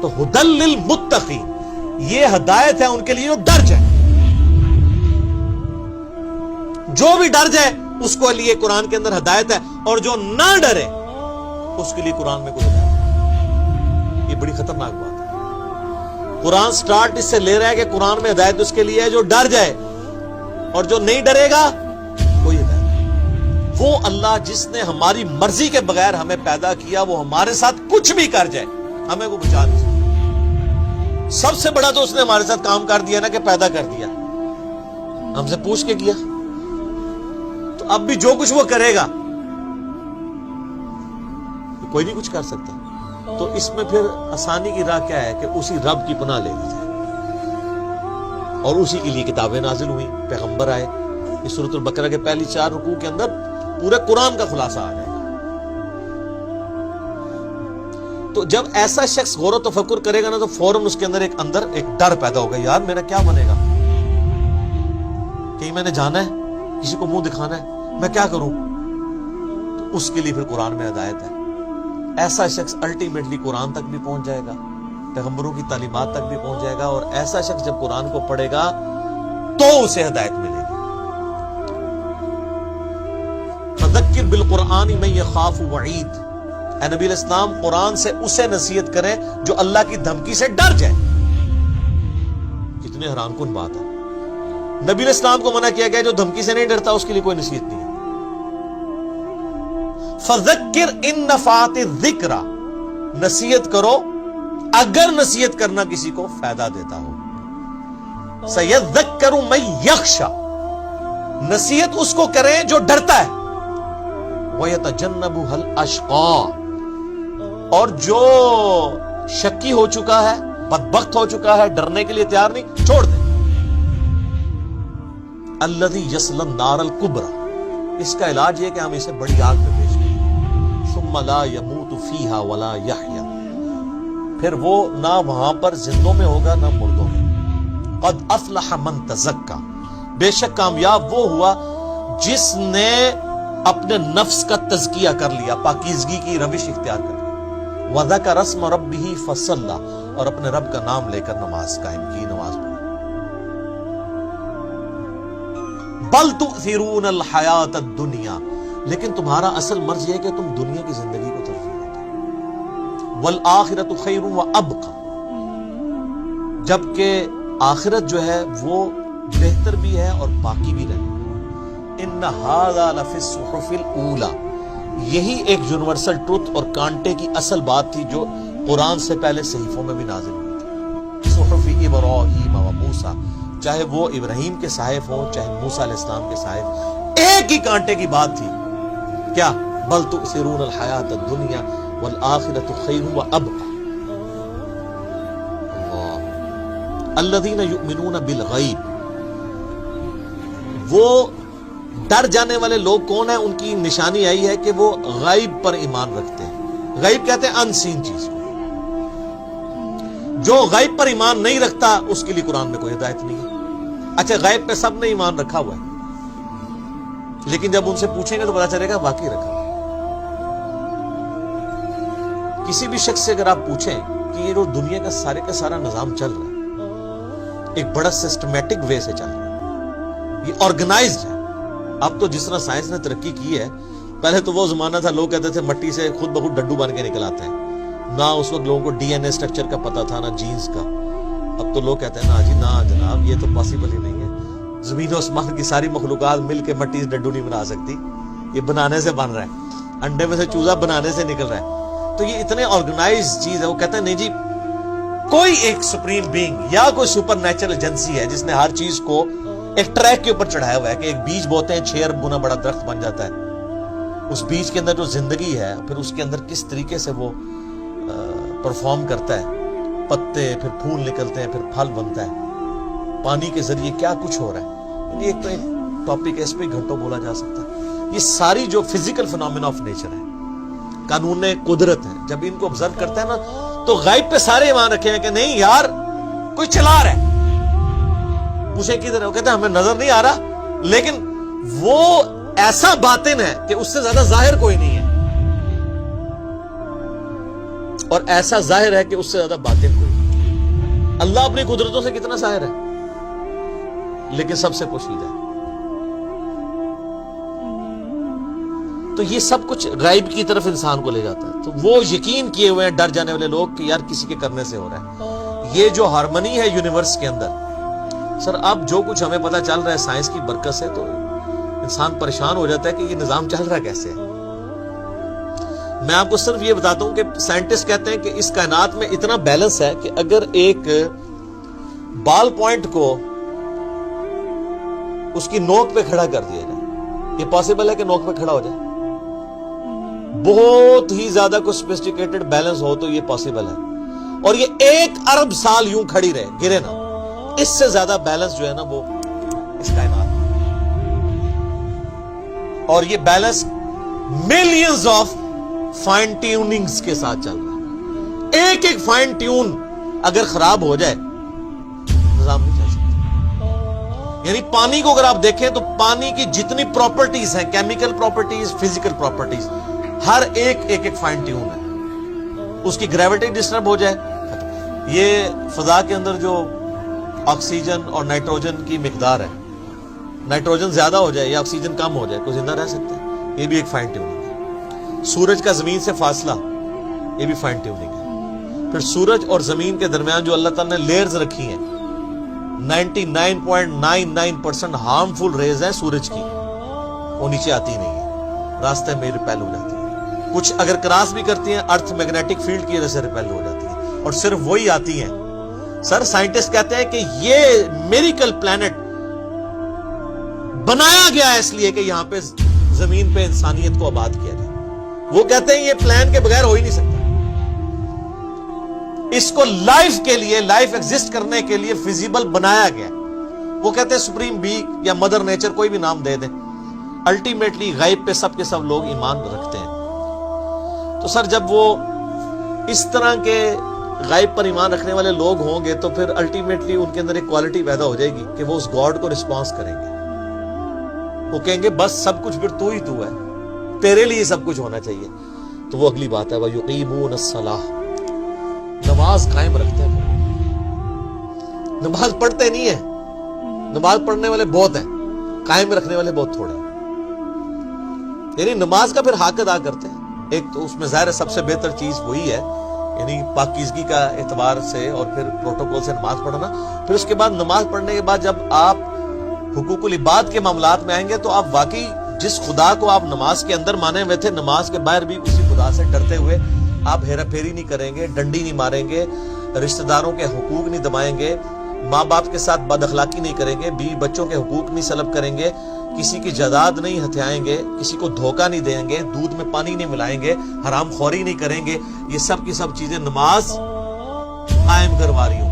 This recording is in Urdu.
تو ہدل للمتقین، یہ ہدایت ہے ان کے لیے جو ڈر جائے. جو بھی ڈر جائے اس کو لیے قرآن کے اندر ہدایت ہے، اور جو نہ ڈرے اس کے لیے قرآن میں کوئی ہدایت نہیں. یہ بڑی خطرناک بات ہے. قرآن سٹارٹ اس سے لے رہا ہے کہ قرآن میں ہدایت اس کے لیے ہے جو ڈر جائے، اور جو نہیں ڈرے گا کوئی ہدایت نہیں. وہ اللہ جس نے ہماری مرضی کے بغیر ہمیں پیدا کیا، وہ ہمارے ساتھ کچھ بھی کر جائے ہمیں وہ بچا نہیں سکتا. سب سے بڑا تو اس نے ہمارے ساتھ کام کر دیا نا کہ پیدا کر دیا، ہم سے پوچھ کے کیا. تو اب بھی جو کچھ وہ کرے گا کوئی نہیں کچھ کر سکتا. تو اس میں پھر آسانی کی راہ کیا ہے کہ اسی رب کی پناہ لے لی جائے، اور اسی کے لیے کتابیں نازل ہوئی، پیغمبر آئے. اس سورۃ البقرہ کے پہلی 4 رکوع کے اندر پورے قرآن کا خلاصہ آ جائے گا. تو جب ایسا شخص غور و تفکر کرے گا نا، تو فوراً اس کے اندر ایک ڈر پیدا ہوگا، یار میرا کیا بنے گا، کہیں میں نے جانا ہے، کسی کو منہ دکھانا ہے، میں کیا کروں. تو اس کے لیے پھر قرآن میں ہدایت ہے. ایسا شخص الٹیمیٹلی قرآن تک بھی پہنچ جائے گا، پیغمبروں کی تعلیمات تک بھی پہنچ جائے گا. اور ایسا شخص جب قرآن کو پڑھے گا تو اسے ہدایت ملے گی. فذکر بالقرآن من یخاف وعید، اے نبی علیہ السلام قرآن سے اسے نصیحت کریں جو اللہ کی دھمکی سے ڈر جائے. کتنے حیران کن بات ہے. نبی علیہ السلام کو منع کیا گیا جو دھمکی سے نہیں ڈرتا اس کے لیے کوئی نصیحت نہیں ہے. فذکر ان نفعت الذکر، نصیحت کرو اگر نصیحت کرنا کسی کو فائدہ دیتا ہو. سیذکر من یخشی، نصیحت اس کو کریں جو ڈرتا ہے. وَيَتَجَنَّبُهَا الْأَشْقَى، اور جو شکی ہو چکا ہے، بدبخت ہو چکا ہے، ڈرنے کے لیے تیار نہیں، چھوڑ دیں. الَّذِي يَصْلَى النَّارَ الْكُبْرَى، اس کا علاج یہ کہ ہم اسے بڑی آگ میں پیش کریں. ثُمَّ لَا يَمُوتُ فِيهَا وَلَا يَحْيَا، پھر وہ نہ وہاں پر زندوں میں ہوگا نہ مردوں میں. قَدْ أَفْلَحَ مَن تَزَكَّى، بے شک کامیاب وہ ہوا جس نے اپنے نفس کا تزکیہ کر لیا، پاکیزگی کی روش اختیار کر لی. وَذَكَرَ اسْمَ رَبِّهِ فَصَلَّى، اور اپنے رب کا نام لے کر نماز قائم کی، نماز پڑھی. بَلْ تُؤْثِرُونَ الْحَيَاةَ الدُّنْيَا، لیکن تمہارا اصل مرض یہ ہے کہ تم دنیا کی زندگی کو ترجیح دیتے ہو. وَالْآخِرَةُ خَيْرٌ وَأَبْقَىٰ، جبکہ آخرت جو ہے وہ بہتر بھی ہے اور باقی بھی رہے. ان ھذا لفی الصحف الاولی، یہی ایک یونیورسل ٹروتھ اور کانٹے کی اصل بات تھی جو قرآن سے پہلے صحیفوں میں بھی نازل ہوئی تھی. صحف ابراہیم و موسیٰ، چاہے وہ ابراہیم کے صحائف ہوں چاہے موسیٰ علیہ السلام کے صحائف، ایک ہی کانٹے کی بات تھی. کیا؟ بل تؤثرون الحیاۃ الدنیا والآخرۃ خیر وابقی. الذین یؤمنون بالغیب، وہ ڈر جانے والے لوگ کون ہیں؟ ان کی نشانی آئی ہے کہ وہ غیب پر ایمان رکھتے ہیں. غیب کہتے ہیں ان سین چیز. جو غیب پر ایمان نہیں رکھتا اس کے لیے قرآن میں کوئی ہدایت نہیں ہے. اچھا غیب پہ سب نے ایمان رکھا ہوا ہے، لیکن جب ان سے پوچھیں گے تو پتا چلے گا واقعی رکھا ہوا ہے. کسی بھی شخص سے اگر آپ پوچھیں کہ یہ جو دنیا کا سارے کا سارا نظام چل رہا ہے ایک بڑا سسٹمیٹک وے سے چل رہا ہے، یہ آرگنائزڈ ہے. اب تو جس طرح سائنس نے ترقی کی ہے، پہلے تو وہ زمانہ تھا لوگ کہتے تھے مٹی سے خود بخود ڈڈو بن کے نکل آتے ہیں، نہ اس وقت لوگوں کو ڈی این اے اسٹرکچر کا پتہ تھا نہ جینز کا. اب تو لوگ کہتے ہیں نا جی نہ جناب یہ تو پاسبل ہی نہیں ہے، زمین و آسمان کی ساری مخلوقات مل کے مٹی سے ڈڈو نہیں بنا سکتی، یہ بنانے سے بن رہا ہے، انڈے میں سے چوزا بنانے سے نکل رہا ہے. تو یہ اتنے آرگنائز چیز ہے. وہ کہتے ہیں نہیں جی کوئی ایک سپریم بینگ یا کوئی سپر نیچرل ایجنسی ہے جس نے ہر چیز کو ایک ٹریک کے اوپر چڑھایا ہوا ہے کہ ایک بیج بوتے ہیں 6 ارب گنا بڑا درخت بن جاتا ہے. اس بیج کے اندر جو زندگی ہے پھر اس کے اندر کس طریقے سے وہ پرفارم کرتا ہے، پتے پھر پھول نکلتے ہیں پھر پھل بنتا ہے، پانی کے ذریعے کیا کچھ ہو رہا ہے. ایک تو ایک ٹاپک ہے، اس پہ گھنٹوں بولا جا سکتا ہے. یہ ساری جو فزیکل فنامنا آف نیچر ہے، قانون قدرت ہے، جب ان کو آبزرو کرتا ہے نا تو غیب پہ سارے ایمان رکھے ہیں کہ نہیں یار کوئی چلا رہا ہے. پوچھے کدھر ہے؟ وہ کہتے ہیں ہمیں نظر نہیں آ رہا، لیکن وہ ایسا باطن ہے کہ اس سے زیادہ ظاہر کوئی نہیں ہے. اور ایسا ظاہر ہے کہ اس سے زیادہ باطن کوئی نہیں۔ اللہ اپنی قدرتوں سے کتنا ظاہر ہے لیکن سب سے پوشیدہ ہے۔ تو یہ سب کچھ غیب کی طرف انسان کو لے جاتا ہے۔ تو وہ یقین کیے ہوئے ہیں ڈر جانے والے لوگ کہ یار کسی کے کرنے سے ہو رہا ہے۔ یہ جو ہارمنی ہے یونیورس کے اندر، سر اب جو کچھ ہمیں پتا چل رہا ہے سائنس کی برکت سے، تو انسان پریشان ہو جاتا ہے کہ یہ نظام چل رہا کیسے ہے۔ میں آپ کو صرف یہ بتاتا ہوں کہ سائنٹسٹ کہتے ہیں کہ اس کائنات میں اتنا بیلنس ہے کہ اگر ایک بال پوائنٹ کو اس کی نوک پہ کھڑا کر دیا جائے، یہ پاسبل ہے کہ نوک پہ کھڑا ہو جائے؟ بہت ہی زیادہ کوئی سوفسٹیکیٹڈ بیلنس ہو تو یہ پاسبل ہے، اور یہ 1 ارب سال یوں کھڑی رہے، گرے نہ۔ اس سے زیادہ بیلنس جو ہے نا وہ اس کائنات میں، اور یہ balance millions of fine tunings کے ساتھ چل رہا ہے۔ ایک فائن ٹیون اگر خراب ہو جائے نظام نہیں چل سکتا۔ یعنی پانی کو اگر آپ دیکھیں تو پانی کی جتنی پراپرٹیز ہیں، کیمیکل پراپرٹیز، فزیکل پراپرٹیز، ہر ایک فائن ٹیون ہے۔ اس کی گریوٹی ڈسٹرب ہو جائے، یہ فضا کے اندر جو آکسیجن اور نائٹروجن کی مقدار ہے، نائٹروجن زیادہ ہو جائے یا آکسیجن کم ہو جائے، کوئی زندہ رہ سکتا ہے؟ یہ بھی ایک فائن ٹیوننگ ہے۔ سورج کا زمین سے فاصلہ، یہ بھی فائن ٹیوننگ ہے۔ پھر سورج اور زمین کے درمیان جو اللہ تعالیٰ نے لیئرز رکھی ہیں، 99.99% ہارمفل ریز ہیں سورج کی، وہ نیچے آتی نہیں ہے، راستے میں ریپیل ہو جاتی ہے۔ کچھ اگر کراس بھی کرتی ہیں ارتھ میگنیٹک فیلڈ کی وجہ سے ریپیل ہو جاتی ہے، اور صرف وہی آتی ہیں۔ سر سائنٹسٹ کہتے ہیں کہ یہ میریکل پلانٹ بنایا گیا ہے اس لیے کہ یہاں پہ زمین پہ انسانیت کو آباد کیا جائے۔ وہ کہتے ہیں یہ پلان کے بغیر ہو ہی نہیں سکتا، اس کو لائف کے لیے، لائف ایگزسٹ کرنے کے لیے فیزیبل بنایا گیا۔ وہ کہتے ہیں سپریم بینگ یا مدر نیچر، کوئی بھی نام دے دیں، الٹیمیٹلی غیب پہ سب کے سب لوگ ایمان رکھتے ہیں۔ تو سر جب وہ اس طرح کے غیب پر ایمان رکھنے والے لوگ ہوں گے تو پھر الٹیمیٹلی ان کے اندر ایک کوالٹی پیدا ہو جائے گی کہ وہ اس گاڈ کو رسپانس کریں گے۔ وہ کہیں گے بس سب کچھ پھر تو ہی تو ہے، تیرے لیے سب کچھ ہونا چاہیے۔ تو وہ اگلی بات ہے، وَيُقِيمُونَ الصَّلَاةَ، نماز قائم رکھتے ہیں۔ نماز پڑھتے نہیں ہیں، نماز پڑھنے والے بہت ہیں، قائم رکھنے والے بہت تھوڑے ہیں۔ یعنی نماز کا پھر حق ادا کرتے ہیں۔ ایک تو اس میں ظاہر سب سے بہتر چیز وہی ہے، یعنی پاکیزگی کا اعتبار سے اور پھر پروٹوکول سے نماز پڑھنا۔ پھر اس کے بعد نماز پڑھنے کے بعد جب آپ حقوق العباد کے معاملات میں آئیں گے تو آپ واقعی جس خدا کو آپ نماز کے اندر مانے ہوئے تھے، نماز کے باہر بھی اسی خدا سے ڈرتے ہوئے آپ ہیرا پھیری نہیں کریں گے، ڈنڈی نہیں ماریں گے، رشتہ داروں کے حقوق نہیں دبائیں گے، ماں باپ کے ساتھ بد اخلاقی نہیں کریں گے، بیوی بچوں کے حقوق نہیں سلب کریں گے، کسی کی جائیداد نہیں ہتھیائیں گے، کسی کو دھوکہ نہیں دیں گے، دودھ میں پانی نہیں ملائیں گے، حرام خوری نہیں کریں گے۔ یہ سب کی سب چیزیں نماز قائم کروا رہی ہوں۔